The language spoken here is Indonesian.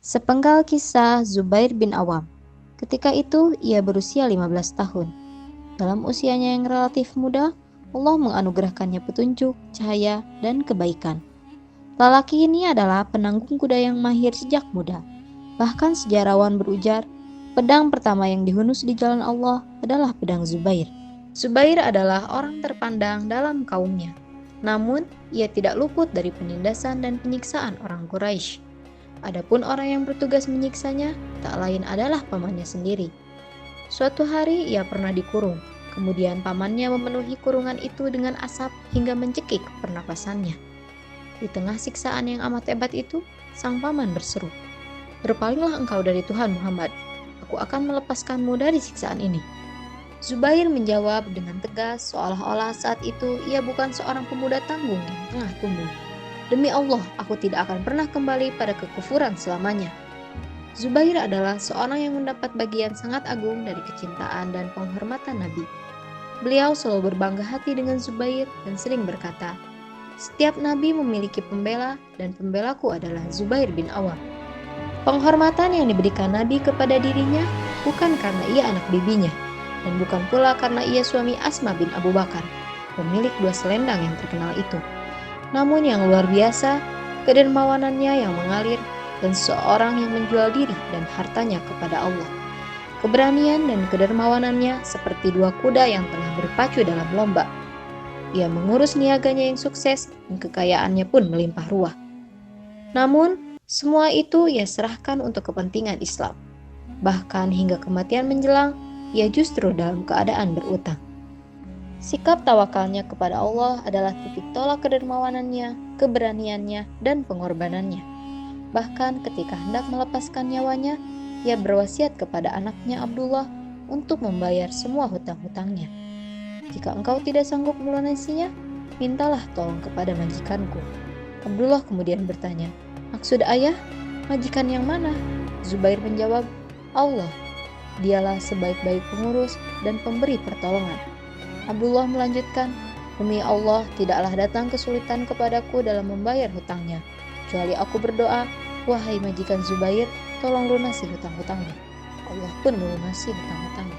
Sepenggal kisah Zubair bin Awam. Ketika itu ia berusia 15 tahun. Dalam usianya yang relatif muda, Allah menganugerahkannya petunjuk, cahaya, dan kebaikan. Lelaki ini adalah penanggung kuda yang mahir sejak muda. Bahkan sejarawan berujar, pedang pertama yang dihunus di jalan Allah adalah pedang Zubair. Zubair adalah orang terpandang dalam kaumnya. Namun, ia tidak luput dari penindasan dan penyiksaan orang Quraisy. Adapun orang yang bertugas menyiksanya tak lain adalah pamannya sendiri. Suatu hari ia pernah dikurung, kemudian pamannya memenuhi kurungan itu dengan asap hingga mencekik pernapasannya. Di tengah siksaan yang amat hebat itu, sang paman berseru, "Berpalinglah engkau dari Tuhan Muhammad, aku akan melepaskanmu dari siksaan ini." Zubair menjawab dengan tegas seolah-olah saat itu ia bukan seorang pemuda tanggung yang tengah tumbuh. "Demi Allah, aku tidak akan pernah kembali pada kekufuran selamanya." Zubair adalah seorang yang mendapat bagian sangat agung dari kecintaan dan penghormatan Nabi. Beliau selalu berbangga hati dengan Zubair dan sering berkata, "Setiap Nabi memiliki pembela dan pembelaku adalah Zubair bin Awam." Penghormatan yang diberikan Nabi kepada dirinya bukan karena ia anak bibinya, dan bukan pula karena ia suami Asma bin Abu Bakar, pemilik 2 selendang yang terkenal itu. Namun yang luar biasa, kedermawanannya yang mengalir dan seorang yang menjual diri dan hartanya kepada Allah. Keberanian dan kedermawanannya seperti 2 kuda yang tengah berpacu dalam lomba. Ia mengurus niaganya yang sukses dan kekayaannya pun melimpah ruah. Namun, semua itu ia serahkan untuk kepentingan Islam. Bahkan hingga kematian menjelang, ia justru dalam keadaan berutang. Sikap tawakalnya kepada Allah adalah titik tolak kedermawanannya, keberaniannya, dan pengorbanannya. Bahkan ketika hendak melepaskan nyawanya, ia berwasiat kepada anaknya Abdullah untuk membayar semua hutang-hutangnya. "Jika engkau tidak sanggup melunasinya, mintalah tolong kepada majikanku." Abdullah kemudian bertanya, "Maksud ayah, majikan yang mana?" Zubair menjawab, "Allah. Dialah sebaik-baik pengurus dan pemberi pertolongan." Abdullah melanjutkan, "Demi Allah, tidaklah datang kesulitan kepadaku dalam membayar hutangnya, kecuali aku berdoa, 'Wahai majikan Zubair, tolong lunasi hutang-hutangnya.' Allah pun melunasi hutang-hutangnya."